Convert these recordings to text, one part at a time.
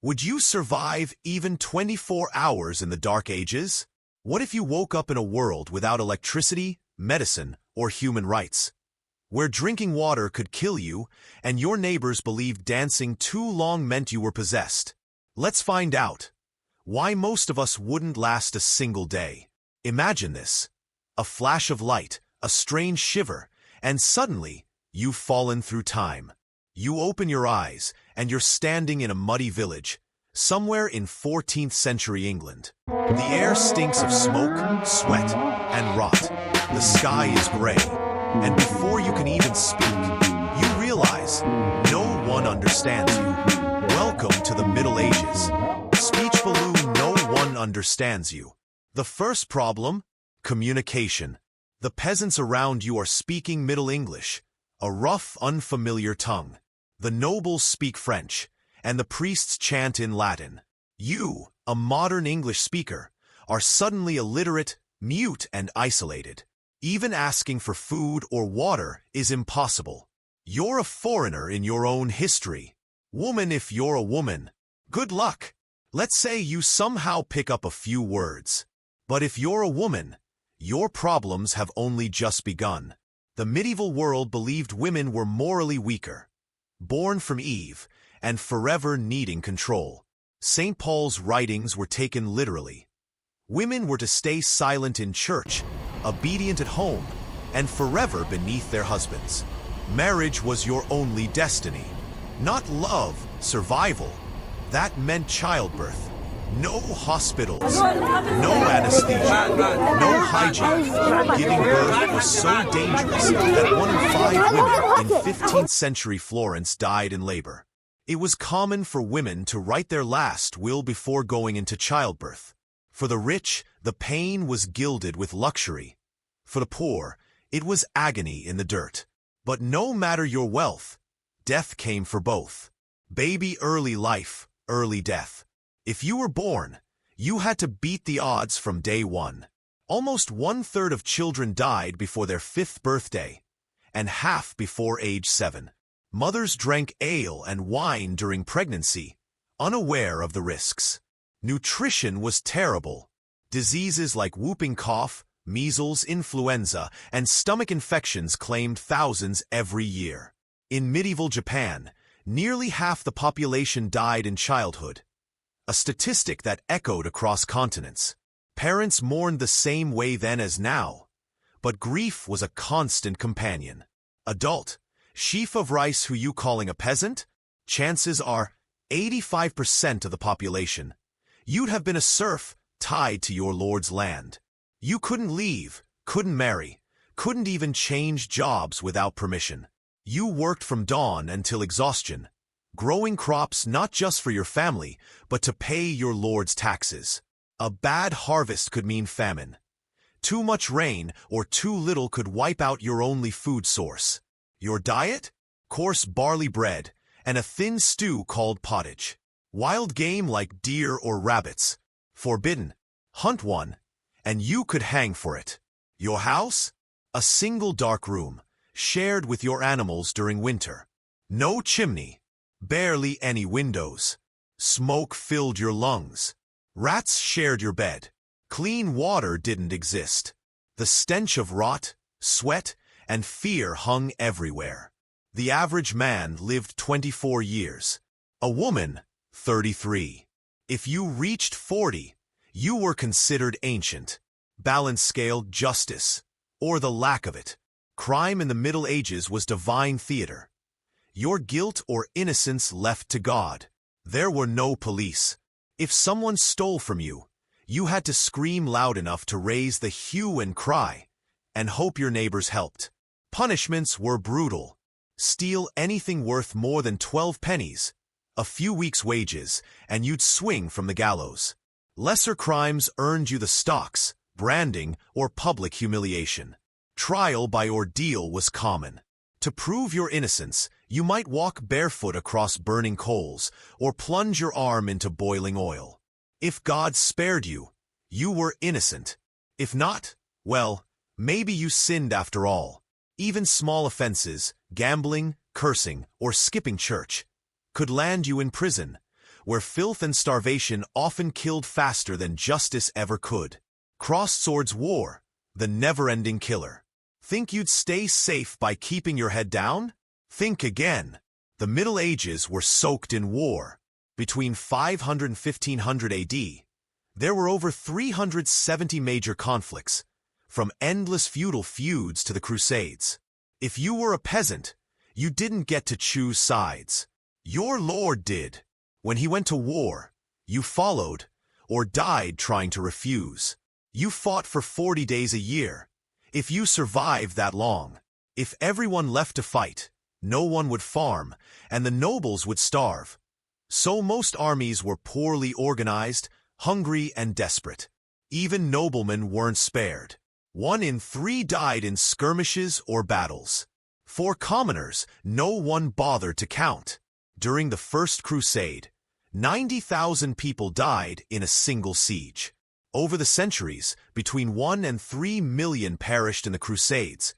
Would you survive even 24 hours in the Dark Ages? What if you woke up in a world without electricity, medicine, or human rights? Where drinking water could kill you, and your neighbors believed dancing too long meant you were possessed. Let's find out why most of us wouldn't last a single day. Imagine this. A flash of light, a strange shiver, and suddenly, you've fallen through time. You open your eyes, and you're standing in a muddy village, somewhere in 14th century England. The air stinks of smoke, sweat, and rot. The sky is gray, and before you can even speak, you realize no one understands you. Welcome to the Middle Ages. Speech balloon, no one understands you. The first problem, communication. The peasants around you are speaking Middle English, a rough, unfamiliar tongue. The nobles speak French, and the priests chant in Latin. You, a modern English speaker, are suddenly illiterate, mute, and isolated. Even asking for food or water is impossible. You're a foreigner in your own history. Woman, if you're a woman, good luck. Let's say you somehow pick up a few words. But if you're a woman, your problems have only just begun. The medieval world believed women were morally weaker, born from Eve, and forever needing control. St. Paul's writings were taken literally. Women were to stay silent in church, obedient at home, and forever beneath their husbands. Marriage was your only destiny. Not love, survival. That meant childbirth. No hospitals, no anesthesia, no hygiene. Giving birth was so dangerous that 1 in 5 women in 15th century Florence died in labor. It was common for women to write their last will before going into childbirth. For the rich, the pain was gilded with luxury. For the poor, it was agony in the dirt. But no matter your wealth, death came for both. Baby, early life, early death. If you were born, you had to beat the odds from day one. Almost 1/3 of children died before their 5th birthday, and half before age 7. Mothers drank ale and wine during pregnancy, unaware of the risks. Nutrition was terrible. Diseases like whooping cough, measles, influenza, and stomach infections claimed thousands every year. In medieval Japan, nearly half the population died in childhood, a statistic that echoed across continents. Parents mourned the same way then as now, but grief was a constant companion. Adult, sheaf of rice, who you calling a peasant? Chances are 85% of the population. You'd have been a serf tied to your lord's land. You couldn't leave, couldn't marry, couldn't even change jobs without permission. You worked from dawn until exhaustion, growing crops not just for your family, but to pay your lord's taxes. A bad harvest could mean famine. Too much rain or too little could wipe out your only food source. Your diet? Coarse barley bread and a thin stew called pottage. Wild game like deer or rabbits. Forbidden. Hunt one, and you could hang for it. Your house? A single dark room, shared with your animals during winter. No chimney. Barely any windows. Smoke filled your lungs. Rats shared your bed. Clean water didn't exist. The stench of rot, sweat, and fear hung everywhere. The average man lived 24 years. A woman, 33. If you reached 40, you were considered ancient. Balance scale justice, or the lack of it. Crime in the Middle Ages was divine theater. Your guilt or innocence left to God. There were no police. If someone stole from you, you had to scream loud enough to raise the hue and cry, and hope your neighbors helped. Punishments were brutal. Steal anything worth more than 12 pennies, a few weeks' wages, and you'd swing from the gallows. Lesser crimes earned you the stocks, branding, or public humiliation. Trial by ordeal was common. To prove your innocence, you might walk barefoot across burning coals, or plunge your arm into boiling oil. If God spared you, you were innocent. If not, well, maybe you sinned after all. Even small offenses, gambling, cursing, or skipping church, could land you in prison, where filth and starvation often killed faster than justice ever could. Crossed swords war, the never-ending killer. Think you'd stay safe by keeping your head down? Think again. The Middle Ages were soaked in war. Between 500 and 1500 AD, there were over 370 major conflicts, from endless feudal feuds to the Crusades. If you were a peasant, you didn't get to choose sides. Your lord did. When he went to war, you followed, or died trying to refuse. You fought for 40 days a year. If you survived that long, if everyone left to fight, no one would farm, and the nobles would starve. So most armies were poorly organized, hungry, and desperate. Even noblemen weren't spared. 1 in 3 died in skirmishes or battles. For commoners, no one bothered to count. During the First Crusade, 90,000 people died in a single siege. Over the centuries, between 1 and 3 million perished in the Crusades,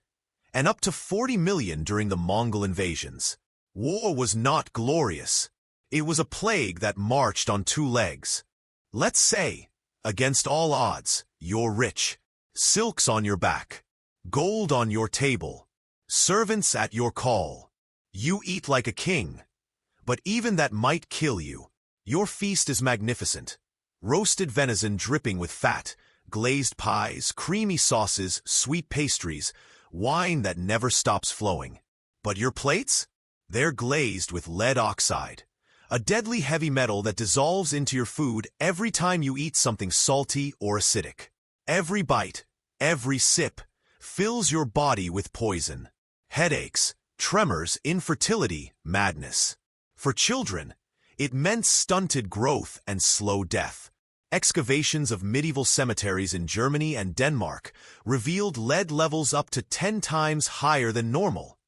and up to 40 million during the Mongol invasions. War was not glorious. It was a plague that marched on 2 legs. Let's say, against all odds, you're rich. Silks on your back, gold on your table, servants at your call. You eat like a king, but even that might kill you. Your feast is magnificent. Roasted venison dripping with fat, glazed pies, creamy sauces, sweet pastries, wine that never stops flowing. But your plates? They're glazed with lead oxide, a deadly heavy metal that dissolves into your food every time you eat something salty or acidic. Every bite, every sip, fills your body with poison. Headaches, tremors, infertility, madness. For children, it meant stunted growth and slow death. Excavations of medieval cemeteries in Germany and Denmark revealed lead levels up to 10 times higher than normal.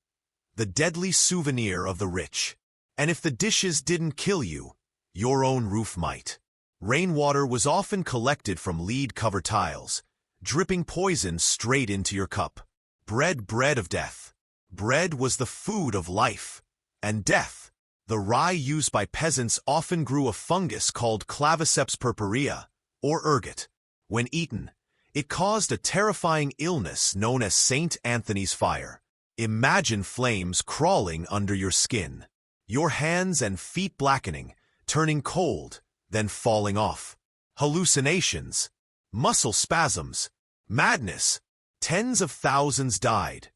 The deadly souvenir of the rich. And if the dishes didn't kill you, your own roof might. Rainwater was often collected from lead-covered tiles, dripping poison straight into your cup. Bread of death. Bread was the food of life. And death. The rye used by peasants often grew a fungus called Claviceps purpurea, or ergot. When eaten, it caused a terrifying illness known as St. Anthony's fire. Imagine flames crawling under your skin. Your hands and feet blackening, turning cold, then falling off. Hallucinations, muscle spasms, madness. Tens of thousands died.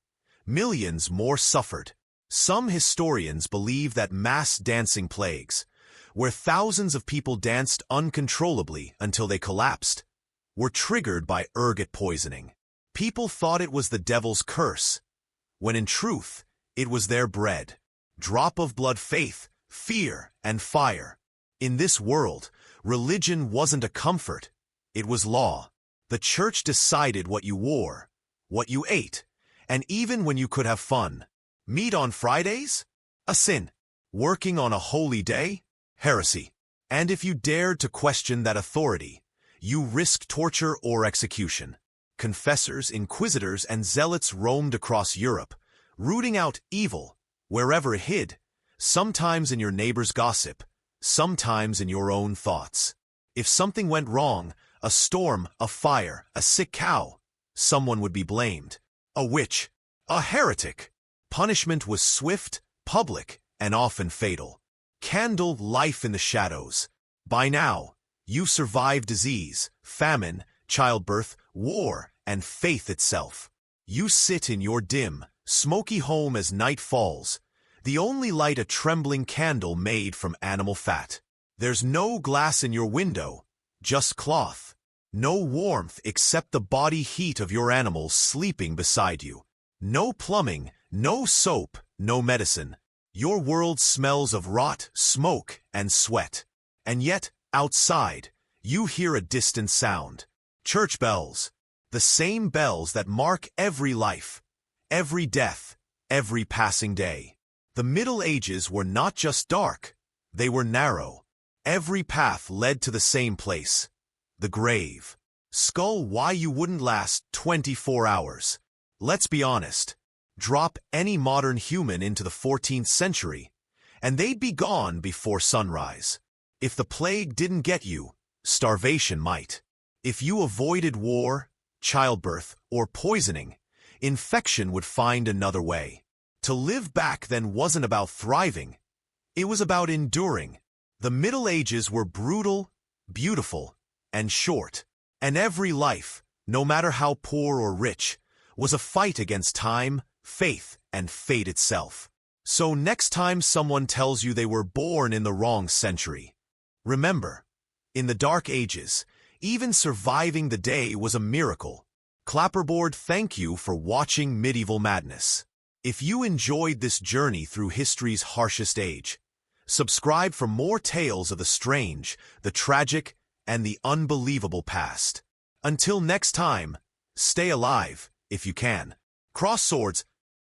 Millions more suffered. Some historians believe that mass dancing plagues, where thousands of people danced uncontrollably until they collapsed, were triggered by ergot poisoning. People thought it was the devil's curse, when in truth, it was their bread. Drop of blood, faith, fear, and fire. In this world, religion wasn't a comfort, it was law. The church decided what you wore, what you ate, and even when you could have fun. Meat on Fridays? A sin. Working on a holy day? Heresy. And if you dared to question that authority, you risked torture or execution. Confessors, inquisitors, and zealots roamed across Europe, rooting out evil wherever it hid, sometimes in your neighbor's gossip, sometimes in your own thoughts. If something went wrong, a storm, a fire, a sick cow, someone would be blamed. A witch, a heretic. Punishment was swift, public, and often fatal. Candle life in the shadows. By now, you've survived disease, famine, childbirth, war, and faith itself. You sit in your dim, smoky home as night falls, the only light a trembling candle made from animal fat. There's no glass in your window, just cloth. No warmth except the body heat of your animals sleeping beside you. No plumbing, no soap, no medicine. Your world smells of rot, smoke, and sweat. And yet, outside, you hear a distant sound. Church bells. The same bells that mark every life, every death, every passing day. The Middle Ages were not just dark, they were narrow. Every path led to the same place, the grave. Skull why you wouldn't last 24 hours. Let's be honest. Drop any modern human into the 14th century, and they'd be gone before sunrise. If the plague didn't get you, starvation might. If you avoided war, childbirth, or poisoning, infection would find another way. To live back then wasn't about thriving. It was about enduring. The Middle Ages were brutal, beautiful, and short. And every life, no matter how poor or rich, was a fight against time, faith, and fate itself. So next time someone tells you they were born in the wrong century, remember, in the Dark Ages, even surviving the day was a miracle. Clapperboard, thank you for watching Medieval Madness. If you enjoyed this journey through history's harshest age, subscribe for more tales of the strange, the tragic, and the unbelievable past. Until next time, stay alive, if you can. Cross swords,